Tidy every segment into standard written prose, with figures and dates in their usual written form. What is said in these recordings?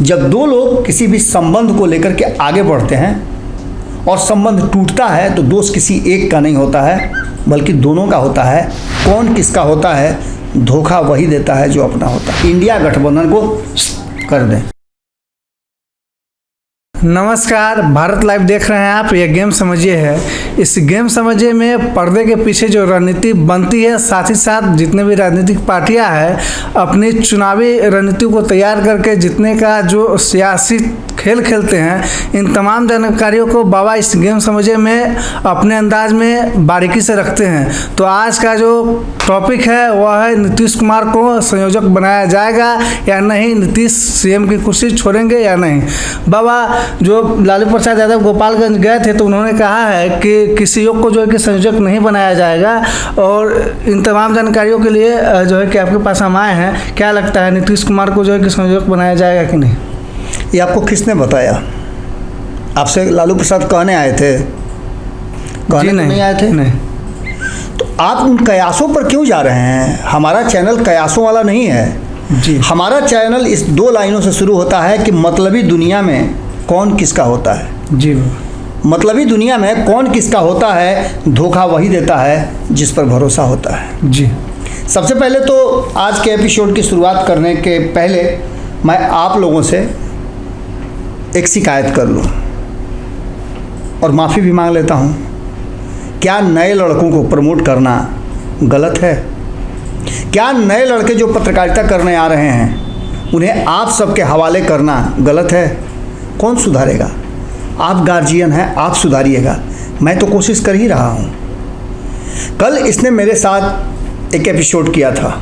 जब दो लोग किसी भी संबंध को लेकर के आगे बढ़ते हैं और संबंध टूटता है तो दोष किसी एक का नहीं होता है बल्कि दोनों का होता है। कौन किसका होता है? धोखा वही देता है जो अपना होता है। इंडिया गठबंधन को कर दें। नमस्कार, भारत लाइव देख रहे हैं आप। ये गेम समझिए है। इस गेम समझिए में पर्दे के पीछे जो रणनीति बनती है, साथ ही साथ जितने भी राजनीतिक पार्टियां हैं अपनी चुनावी रणनीति को तैयार करके जितने का जो सियासी खेल खेलते हैं, इन तमाम जानकारियों को बाबा इस गेम समझिए में अपने अंदाज में बारीकी से रखते हैं। तो आज का जो टॉपिक है वह है नीतीश कुमार को संयोजक बनाया जाएगा या नहीं, नीतीश सीएम की कुर्सी छोड़ेंगे या नहीं। बाबा जो लालू प्रसाद यादव गोपालगंज गए थे तो उन्होंने कहा है कि किसी योग को जो है कि संयोजक नहीं बनाया जाएगा। और इन तमाम जानकारियों के लिए जो है कि आपके पास हम आए हैं। क्या लगता है, नीतीश कुमार को जो है कि संयोजक बनाया जाएगा कि नहीं? ये आपको किसने बताया? आपसे लालू प्रसाद कहने आए थे? कहने नहीं आए थे? नहीं। तो आप उन कयासों पर क्यों जा रहे हैं? हमारा चैनल कयासों वाला नहीं है जी। हमारा चैनल इस दो लाइनों से शुरू होता है कि मतलबी दुनिया में कौन किसका होता है। जी। मतलबी दुनिया में कौन किसका होता है, धोखा वही देता है जिस पर भरोसा होता है। जी। सबसे पहले तो आज के एपिसोड की शुरुआत करने के पहले मैं आप लोगों से एक शिकायत कर लूँ और माफ़ी भी मांग लेता हूँ। क्या नए लड़कों को प्रमोट करना गलत है? क्या नए लड़के जो पत्रकारिता करने आ रहे हैं उन्हें आप सबके हवाले करना गलत है? कौन सुधारेगा? आप गार्जियन हैं, आप सुधारिएगा। मैं तो कोशिश कर ही रहा हूँ। कल इसने मेरे साथ एक एपिसोड किया था।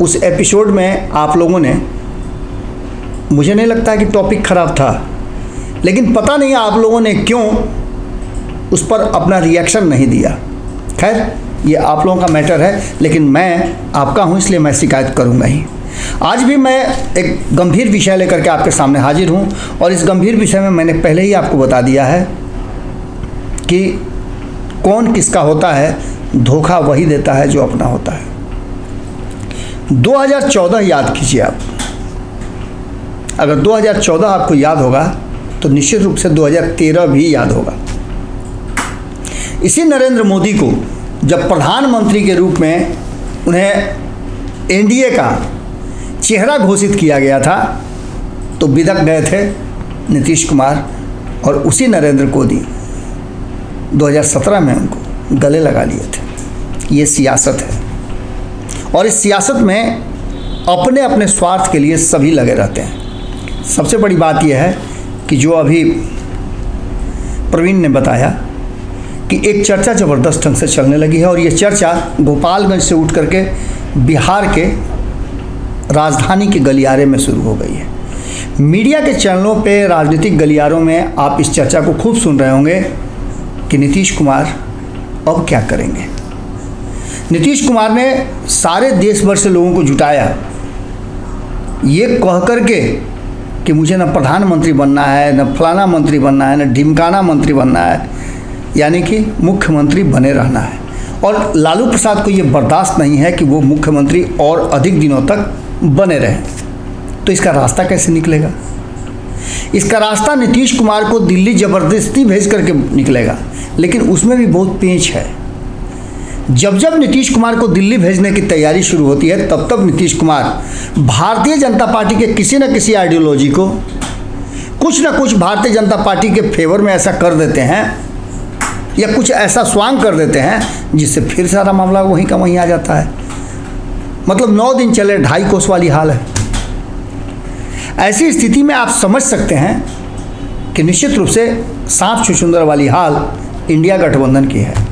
उस एपिसोड में आप लोगों ने, मुझे नहीं लगता कि टॉपिक ख़राब था, लेकिन पता नहीं आप लोगों ने क्यों उस पर अपना रिएक्शन नहीं दिया। खैर, ये आप लोगों का मैटर है, लेकिन मैं आपका हूँ इसलिए मैं शिकायत करूँगा ही। आज भी मैं एक गंभीर विषय लेकर के आपके सामने हाजिर हूँ और इस गंभीर विषय में मैंने पहले ही आपको बता दिया है कि कौन किसका होता है, धोखा वही देता है जो अपना होता है। 2014 याद कीजिए आप। अगर 2014 आपको याद होगा तो निश्चित रूप से 2013 भी याद होगा। इसी नरेंद्र मोदी को जब प्रधानमंत्री के रूप में उन्हें एनडीए का चेहरा घोषित किया गया था तो बिदक गए थे नीतीश कुमार और उसी नरेंद्र मोदी 2017 में उनको गले लगा लिए थे। ये सियासत है और इस सियासत में अपने अपने स्वार्थ के लिए सभी लगे रहते हैं। सबसे बड़ी बात यह है कि जो अभी प्रवीण ने बताया कि एक चर्चा ज़बरदस्त ढंग से चलने लगी है और ये चर्चा गोपालगंज से उठ करके बिहार के राजधानी के गलियारे में शुरू हो गई है। मीडिया के चैनलों पे, राजनीतिक गलियारों में आप इस चर्चा को खूब सुन रहे होंगे कि नीतीश कुमार अब क्या करेंगे। नीतीश कुमार ने सारे देश भर से लोगों को जुटाया ये कह करके कि मुझे न प्रधानमंत्री बनना है, न फलाना मंत्री बनना है, न ढिमकाना मंत्री बनना है, यानी कि मुख्यमंत्री बने रहना है। और लालू प्रसाद को ये बर्दाश्त नहीं है कि वो मुख्यमंत्री और अधिक दिनों तक बने रहें। तो इसका रास्ता कैसे निकलेगा? इसका रास्ता नीतीश कुमार को दिल्ली ज़बरदस्ती भेज करके निकलेगा, लेकिन उसमें भी बहुत पेंच है। जब जब नीतीश कुमार को दिल्ली भेजने की तैयारी शुरू होती है तब तब नीतीश कुमार भारतीय जनता पार्टी के किसी न किसी आइडियोलॉजी को कुछ न कुछ भारतीय जनता पार्टी के फेवर में ऐसा कर देते हैं या कुछ ऐसा स्वांग कर देते हैं जिससे फिर सारा मामला वहीं का वहीं आ जाता है। मतलब 9 दिन चले 2.5 कोस वाली हाल है। ऐसी स्थिति में आप समझ सकते हैं कि निश्चित रूप से सांप छुछुंदर वाली हाल इंडिया गठबंधन की है।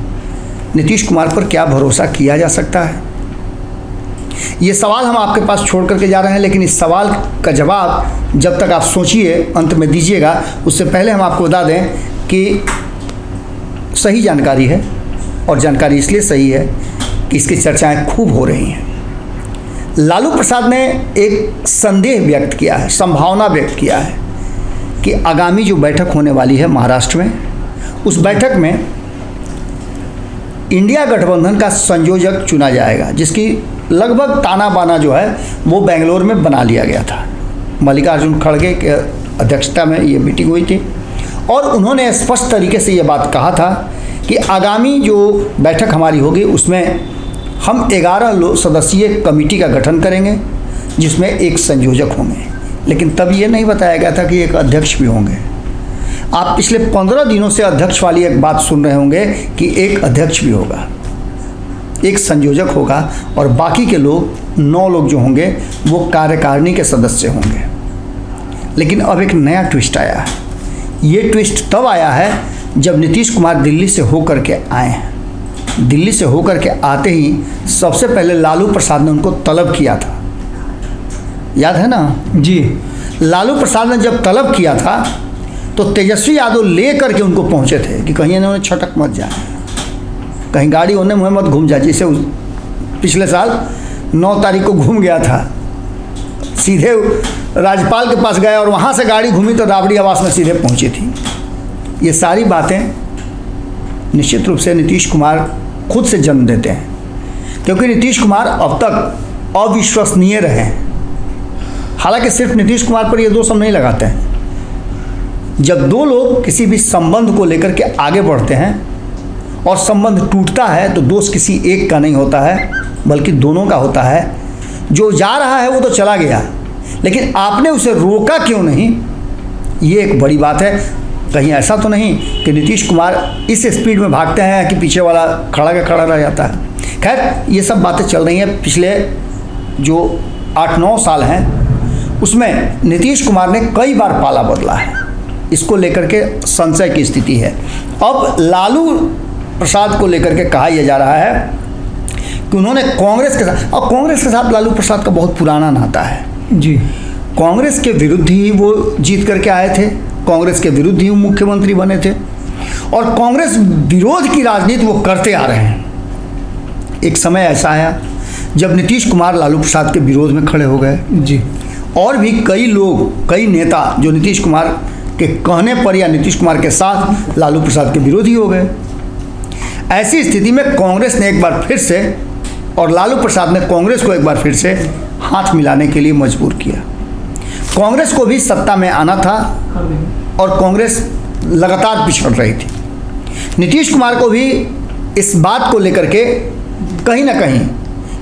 नीतीश कुमार पर क्या भरोसा किया जा सकता है? ये सवाल हम आपके पास छोड़ करके जा रहे हैं, लेकिन इस सवाल का जवाब जब तक आप सोचिए अंत में दीजिएगा, उससे पहले हम आपको बता दें कि सही जानकारी है और जानकारी इसलिए सही है कि इसकी चर्चाएं खूब हो रही हैं। लालू प्रसाद ने एक संदेह व्यक्त किया है, संभावना व्यक्त किया है कि आगामी जो बैठक होने वाली है महाराष्ट्र में, उस बैठक में इंडिया गठबंधन का संयोजक चुना जाएगा, जिसकी लगभग ताना बाना जो है वो बेंगलोर में बना लिया गया था। मल्लिकार्जुन खड़गे के अध्यक्षता में ये मीटिंग हुई थी और उन्होंने स्पष्ट तरीके से ये बात कहा था कि आगामी जो बैठक हमारी होगी उसमें हम 11 सदस्यीय कमेटी का गठन करेंगे जिसमें एक संयोजक होंगे, लेकिन तब ये नहीं बताया गया था कि एक अध्यक्ष भी होंगे। आप पिछले 15 दिनों से अध्यक्ष वाली एक बात सुन रहे होंगे कि एक अध्यक्ष भी होगा, एक संयोजक होगा और बाकी के लोग 9 लोग जो होंगे वो कार्यकारिणी के सदस्य होंगे। लेकिन अब एक नया ट्विस्ट आया है। ये ट्विस्ट तब आया है जब नीतीश कुमार दिल्ली से होकर के आए हैं। दिल्ली से होकर के आते ही सबसे पहले लालू प्रसाद ने उनको तलब किया था, याद है ना जी। लालू प्रसाद ने जब तलब किया था तो तेजस्वी यादव ले करके उनको पहुंचे थे कि कहीं इन्होंने छटक मत जाए, कहीं गाड़ी उन्हें मुँह मत घूम जाए। जैसे पिछले साल 9 तारीख को घूम गया था, सीधे राज्यपाल के पास गया और वहाँ से गाड़ी घूमी तो राबड़ी आवास में सीधे पहुँची थी। ये सारी बातें निश्चित रूप से नीतीश कुमार खुद से जन्म देते हैं, क्योंकि नीतीश कुमार अब तक अविश्वसनीय रहे। हालांकि सिर्फ नीतीश कुमार पर ये दोष हम नहीं लगाते हैं। जब 2 लोग किसी भी संबंध को लेकर के आगे बढ़ते हैं और संबंध टूटता है तो दोष किसी एक का नहीं होता है बल्कि दोनों का होता है। जो जा रहा है वो तो चला गया, लेकिन आपने उसे रोका क्यों नहीं, ये एक बड़ी बात है। कहीं ऐसा तो नहीं कि नीतीश कुमार इस स्पीड में भागते हैं कि पीछे वाला खड़ा का खड़ा रह जाता है। खैर ये सब बातें चल रही हैं। पिछले जो 8-9 साल हैं उसमें नीतीश कुमार ने कई बार पाला बदला है, इसको लेकर के संशय की स्थिति है। अब लालू प्रसाद को लेकर के कहा यह जा रहा है कि उन्होंने कांग्रेस के साथ, और कांग्रेस के साथ लालू प्रसाद का बहुत पुराना नाता है जी। कांग्रेस के विरुद्ध ही वो जीत करके आए थे, कांग्रेस के विरुद्ध ही वो मुख्यमंत्री बने थे और कांग्रेस विरोध की राजनीति वो करते आ रहे हैं। एक समय ऐसा आया जब नीतीश कुमार लालू प्रसाद के विरोध में खड़े हो गए जी। और भी कई लोग, कई नेता जो नीतीश कुमार के कहने पर या नीतीश कुमार के साथ लालू प्रसाद के विरोधी हो गए। ऐसी स्थिति में कांग्रेस ने एक बार फिर से और लालू प्रसाद ने कांग्रेस को एक बार फिर से हाथ मिलाने के लिए मजबूर किया। कांग्रेस को भी सत्ता में आना था और कांग्रेस लगातार पिछड़ रही थी। नीतीश कुमार को भी इस बात को लेकर के कहीं ना कहीं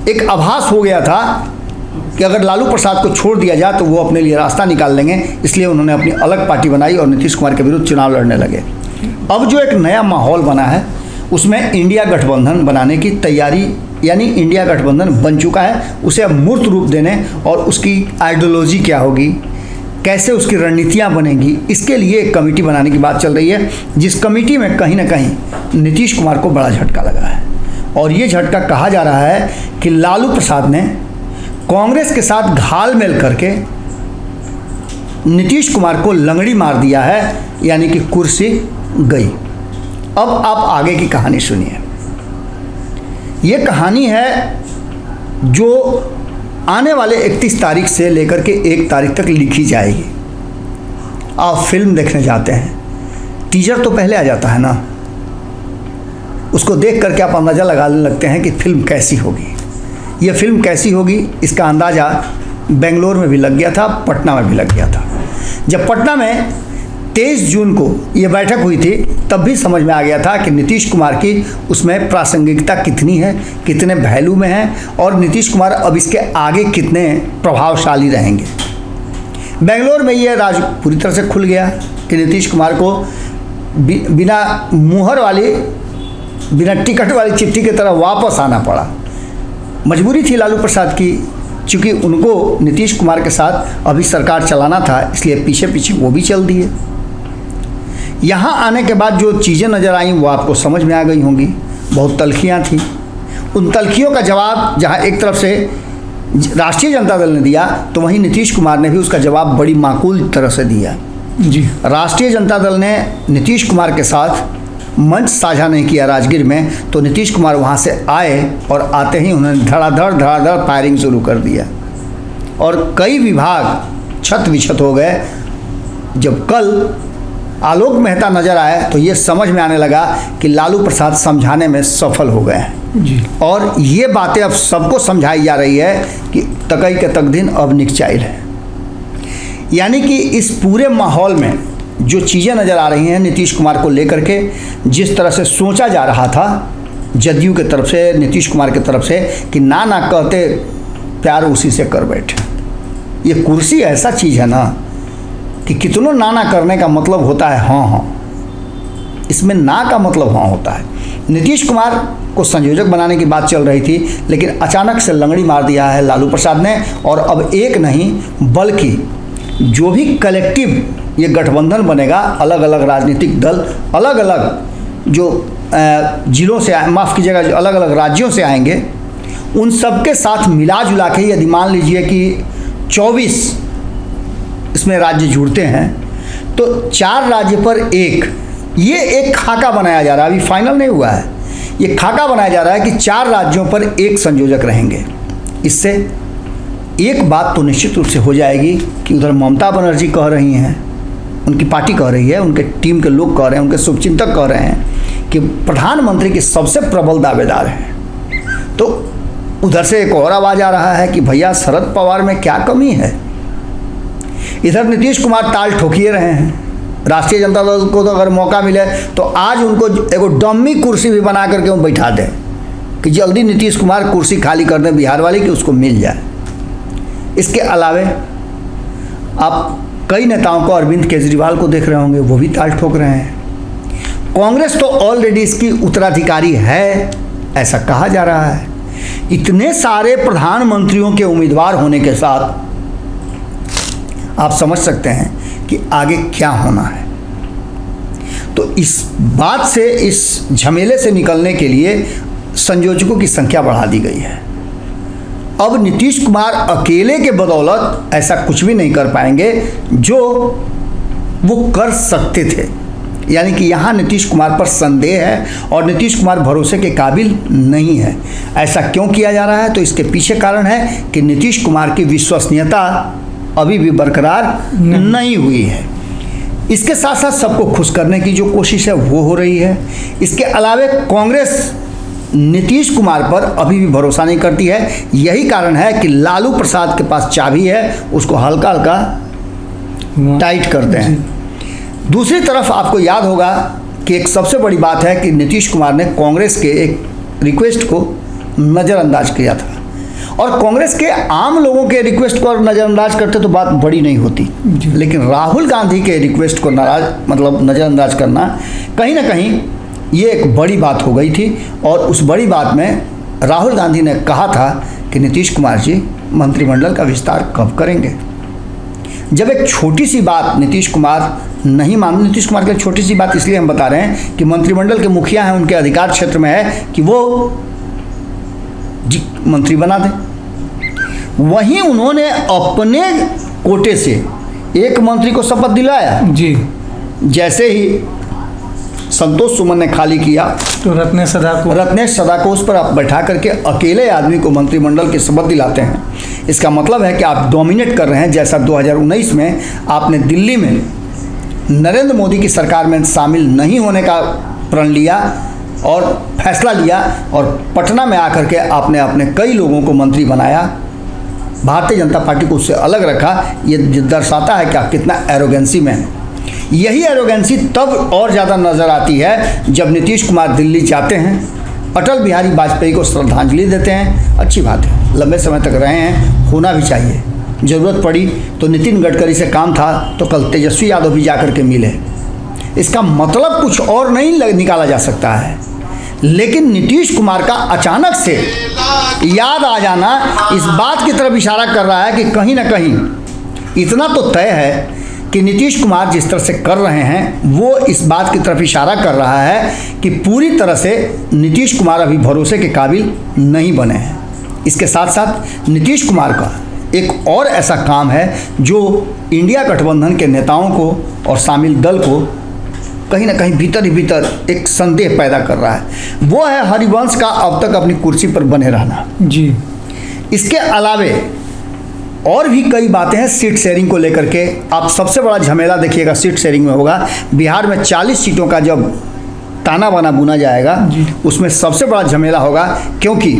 एक आभास हो गया था कि अगर लालू प्रसाद को छोड़ दिया जाए तो वो अपने लिए रास्ता निकाल लेंगे, इसलिए उन्होंने अपनी अलग पार्टी बनाई और नीतीश कुमार के विरुद्ध चुनाव लड़ने लगे। अब जो एक नया माहौल बना है उसमें इंडिया गठबंधन बनाने की तैयारी, यानी इंडिया गठबंधन बन चुका है, उसे अब मूर्त रूप देने और उसकी आइडियोलॉजी क्या होगी, कैसे उसकी रणनीतियाँ बनेंगी, इसके लिए एक कमेटी बनाने की बात चल रही है, जिस कमेटी में कहीं ना कहीं नीतीश कुमार को बड़ा झटका लगा है। और ये झटका कहा जा रहा है कि लालू प्रसाद ने कांग्रेस के साथ घाल मेल करके नीतीश कुमार को लंगड़ी मार दिया है, यानी कि कुर्सी गई। अब आप आगे की कहानी सुनिए। ये कहानी है जो आने वाले 31 तारीख से लेकर के 1 तारीख तक लिखी जाएगी। आप फिल्म देखने जाते हैं, टीजर तो पहले आ जाता है ना, उसको देख करके आप अंदाज़ा लगाने लगते हैं कि फिल्म कैसी होगी। ये फिल्म कैसी होगी इसका अंदाज़ा बेंगलोर में भी लग गया था, पटना में भी लग गया था। जब पटना में 23 जून को ये बैठक हुई थी तब भी समझ में आ गया था कि नीतीश कुमार की उसमें प्रासंगिकता कितनी है, कितने वैल्यू में है और नीतीश कुमार अब इसके आगे कितने प्रभावशाली रहेंगे। बेंगलोर में ये राज पूरी तरह से खुल गया कि नीतीश कुमार को बिना मुहर वाली, बिना टिकट वाली चिट्ठी की तरह वापस आना पड़ा। मजबूरी थी लालू प्रसाद की, क्योंकि उनको नीतीश कुमार के साथ अभी सरकार चलाना था, इसलिए पीछे पीछे वो भी चल दिए। यहाँ आने के बाद जो चीज़ें नज़र आईं वो आपको समझ में आ गई होंगी। बहुत तल्खियाँ थीं। उन तल्खियों का जवाब जहाँ एक तरफ से राष्ट्रीय जनता दल ने दिया तो वहीं नीतीश कुमार ने भी उसका जवाब बड़ी माकूल तरह से दिया जी। राष्ट्रीय जनता दल ने नीतीश कुमार के साथ मंच साझा नहीं किया राजगीर में, तो नीतीश कुमार वहाँ से आए और आते ही उन्होंने धड़ाधड़ फायरिंग शुरू कर दिया और कई विभाग छत विछत हो गए। जब कल आलोक मेहता नज़र आए तो ये समझ में आने लगा कि लालू प्रसाद समझाने में सफल हो गए हैं जी। और ये बातें अब सबको समझाई जा रही है कि तकई के तकदीन अब निकचाइल है। यानी कि इस पूरे माहौल में जो चीज़ें नज़र आ रही हैं नीतीश कुमार को लेकर के, जिस तरह से सोचा जा रहा था जदयू के तरफ से, नीतीश कुमार की तरफ से कि ना ना कहते प्यार उसी से कर बैठे। ये कुर्सी ऐसा चीज़ है ना कि कितनों ना ना करने का मतलब होता है हाँ हाँ, इसमें ना का मतलब हाँ होता है। नीतीश कुमार को संयोजक बनाने की बात चल रही थी, लेकिन अचानक से लंगड़ी मार दिया है लालू प्रसाद ने, और अब एक नहीं बल्कि जो भी कलेक्टिव ये गठबंधन बनेगा, अलग अलग राजनीतिक दल, अलग अलग जो जिलों से, माफ़ कीजिएगा, जो अलग अलग राज्यों से आएंगे, उन सबके साथ मिला जुला के यदि मान लीजिए कि 24 इसमें राज्य जुड़ते हैं तो 4 राज्य पर ये एक खाका बनाया जा रहा है। अभी फाइनल नहीं हुआ है, ये खाका बनाया जा रहा है कि 4 राज्यों पर एक संयोजक रहेंगे। इससे एक बात तो निश्चित रूप से हो जाएगी कि उधर ममता बनर्जी कह रही हैं, उनकी पार्टी कह रही है, उनके टीम के लोग कह रहे हैं, उनके शुभचिंतक कह रहे हैं कि प्रधानमंत्री के सबसे प्रबल दावेदार हैं। तो उधर से एक और आवाज़ आ रहा है कि भैया शरद पवार में क्या कमी है। इधर नीतीश कुमार ताल ठोकिए रहे हैं, राष्ट्रीय जनता दल को तो अगर मौका मिले तो आज उनको एगो डम्मी कुर्सी भी बना करके वो बैठा दें कि जल्दी नीतीश कुमार कुर्सी खाली कर दें बिहार वाली, कि उसको मिल जाए। इसके अलावे आप कई नेताओं को, अरविंद केजरीवाल को देख रहे होंगे, वो भी ताल ठोक रहे हैं। कांग्रेस तो ऑलरेडी इसकी उत्तराधिकारी है, ऐसा कहा जा रहा है। इतने सारे प्रधानमंत्रियों के उम्मीदवार होने के साथ आप समझ सकते हैं कि आगे क्या होना है। तो इस बात से, इस झमेले से निकलने के लिए संयोजकों की संख्या बढ़ा दी गई है। अब नीतीश कुमार अकेले के बदौलत ऐसा कुछ भी नहीं कर पाएंगे जो वो कर सकते थे। यानी कि यहाँ नीतीश कुमार पर संदेह है और नीतीश कुमार भरोसे के काबिल नहीं है। ऐसा क्यों किया जा रहा है? तो इसके पीछे कारण है कि नीतीश कुमार की विश्वसनीयता अभी भी बरकरार नहीं हुई है। इसके साथ साथ सबको खुश करने की जो कोशिश है वो हो रही है। इसके अलावा कांग्रेस नीतीश कुमार पर अभी भी भरोसा नहीं करती है। यही कारण है कि लालू प्रसाद के पास चाबी है, उसको हल्का हल्का टाइट करते हैं। दूसरी तरफ आपको याद होगा कि एक सबसे बड़ी बात है कि नीतीश कुमार ने कांग्रेस के एक रिक्वेस्ट को नज़रअंदाज किया था, और कांग्रेस के आम लोगों के रिक्वेस्ट को नज़रअंदाज करते तो बात बड़ी नहीं होती, लेकिन राहुल गांधी के रिक्वेस्ट को नज़रअंदाज करना कहीं ना कहीं ये एक बड़ी बात हो गई थी। और उस बड़ी बात में राहुल गांधी ने कहा था कि नीतीश कुमार जी मंत्रिमंडल का विस्तार कब करेंगे। जब एक छोटी सी बात नीतीश कुमार नहीं मान, नीतीश कुमार की छोटी सी बात इसलिए हम बता रहे हैं कि मंत्रिमंडल के मुखिया हैं, उनके अधिकार क्षेत्र में है कि वो मंत्री बना दें। वहीं उन्होंने अपने कोटे से एक मंत्री को शपथ दिलाया जी। जैसे ही संतोष सुमन ने खाली किया तो रत्नेश सदा को उस पर आप बैठा करके अकेले आदमी को मंत्रिमंडल की शपथ दिलाते हैं। इसका मतलब है कि आप डोमिनेट कर रहे हैं, जैसा 2019 में आपने दिल्ली में नरेंद्र मोदी की सरकार में शामिल नहीं होने का प्रण लिया और फैसला लिया, और पटना में आकर के आपने अपने कई लोगों को मंत्री बनाया, भारतीय जनता पार्टी को उससे अलग रखा। ये दर्शाता है कि आप कितना एरोगेंसी में हैं। यही एरोगेंसी तब और ज़्यादा नज़र आती है जब नीतीश कुमार दिल्ली जाते हैं, अटल बिहारी वाजपेयी को श्रद्धांजलि देते हैं। अच्छी बात है, लंबे समय तक रहे हैं, होना भी चाहिए। ज़रूरत पड़ी तो नितिन गडकरी से काम था तो कल तेजस्वी यादव भी जाकर के मिले। इसका मतलब कुछ और नहीं निकाला जा सकता है, लेकिन नीतीश कुमार का अचानक से याद आ जाना इस बात की तरफ इशारा कर रहा है कि कहीं ना कहीं इतना तो तय है कि नीतीश कुमार जिस तरह से कर रहे हैं वो इस बात की तरफ इशारा कर रहा है कि पूरी तरह से नीतीश कुमार अभी भरोसे के काबिल नहीं बने हैं। इसके साथ साथ नीतीश कुमार का एक और ऐसा काम है जो इंडिया गठबंधन के नेताओं को और शामिल दल को कहीं ना कहीं भीतर ही भीतर एक संदेह पैदा कर रहा है। वो है हरिवंश का अब तक अपनी कुर्सी पर बने रहना जी। इसके अलावे और भी कई बातें हैं सीट शेयरिंग को लेकर के। आप सबसे बड़ा झमेला देखिएगा सीट शेयरिंग में होगा। बिहार में 40 सीटों का जब ताना बाना बुना जाएगा उसमें सबसे बड़ा झमेला होगा, क्योंकि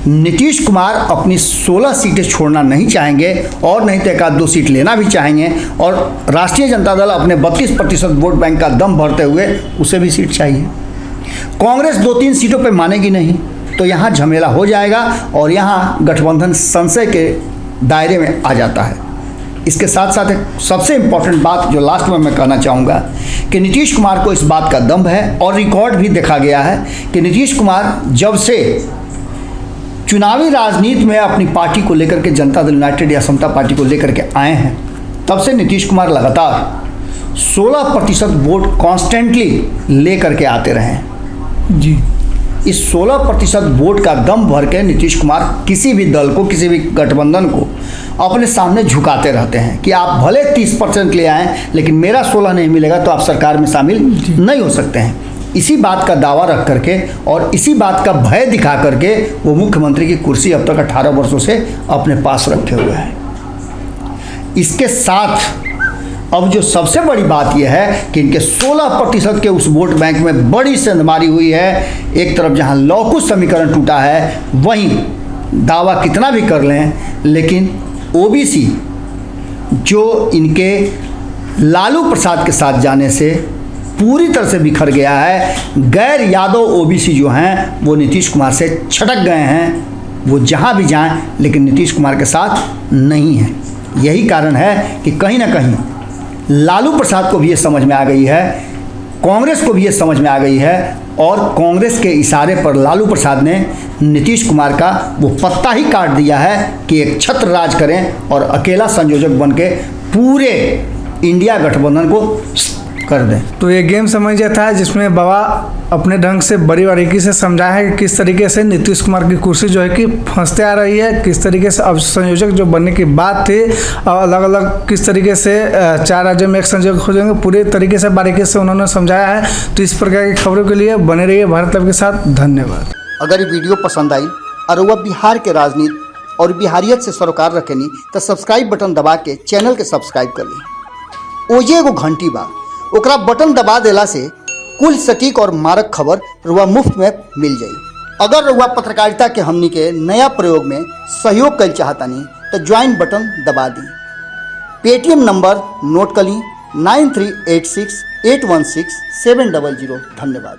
नीतीश कुमार अपनी 16 सीटें छोड़ना नहीं चाहेंगे और नहीं तो एक आध 2 सीट लेना भी चाहेंगे, और राष्ट्रीय जनता दल अपने 32% वोट बैंक का दम भरते हुए उसे भी सीट चाहिए। कांग्रेस 2-3 सीटों पे मानेगी नहीं तो यहाँ झमेला हो जाएगा और यहाँ गठबंधन संशय के दायरे में आ जाता है। इसके साथ साथ एक सबसे इम्पॉर्टेंट बात जो लास्ट में मैं कहना चाहूँगा कि नीतीश कुमार को इस बात का दम है और रिकॉर्ड भी देखा गया है कि नीतीश कुमार जब से चुनावी राजनीति में अपनी पार्टी को लेकर के जनता दल यूनाइटेड या समता पार्टी को लेकर के आए हैं, तब से नीतीश कुमार लगातार 16% वोट कॉन्स्टेंटली लेकर के आते रहे हैं जी। इस 16% वोट का दम भर के नीतीश कुमार किसी भी दल को, किसी भी गठबंधन को अपने सामने झुकाते रहते हैं कि आप भले 30% ले आएँ लेकिन मेरा 16 नहीं मिलेगा तो आप सरकार में शामिल नहीं हो सकते हैं। इसी बात का दावा रख करके और इसी बात का भय दिखा करके वो मुख्यमंत्री की कुर्सी अब तक 18 वर्षों से अपने पास रखे हुए हैं। इसके साथ अब जो सबसे बड़ी बात यह है कि इनके 16% के उस वोट बैंक में बड़ी सेंधमारी हुई है। एक तरफ जहां लौकुश समीकरण टूटा है, वहीं दावा कितना भी कर लें लेकिन ओबीसी जो इनके लालू प्रसाद के साथ जाने से पूरी तरह से बिखर गया है, गैर यादव ओबीसी जो हैं वो नीतीश कुमार से छटक गए हैं। वो जहां भी जाएं लेकिन नीतीश कुमार के साथ नहीं है। यही कारण है कि कहीं ना कहीं लालू प्रसाद को भी ये समझ में आ गई है, कांग्रेस को भी ये समझ में आ गई है और कांग्रेस के इशारे पर लालू प्रसाद ने नीतीश कुमार का वो पत्ता ही काट दिया है कि एक छत्र राज करें और अकेला संयोजक बन के पूरे इंडिया गठबंधन को कर दें। तो ये गेम समझिए था जिसमें बाबा अपने ढंग से बड़ी बारीकी से समझाया है कि किस तरीके से नीतीश कुमार की कुर्सी जो है कि फंसते आ रही है, किस तरीके से अब संयोजक जो बनने की बात थी और अलग अलग किस तरीके से 4 राज्यों में एक संयोजक हो जाएंगे, पूरे तरीके से बारीकी से उन्होंने समझाया है। तो इस प्रकार की खबरों के लिए बने रहिए भारत लाइव के साथ। धन्यवाद। अगर ये वीडियो पसंद आई और वह बिहार के राजनीति और बिहारियत से सरोकार रखेनी तो सब्सक्राइब बटन दबा के चैनल के सब्सक्राइब कर ली। ओजे एगो घंटी बा, ओकरा बटन दबा देला से कुल सटीक और मारक खबर रुआ मुफ्त में मिल जाई। अगर रुआ पत्रकारिता के हमनी के नया प्रयोग में सहयोग कर चाहतानी तो ज्वाइन बटन दबा दी। पेटीएम नंबर नोट कर ली 9386816700। धन्यवाद।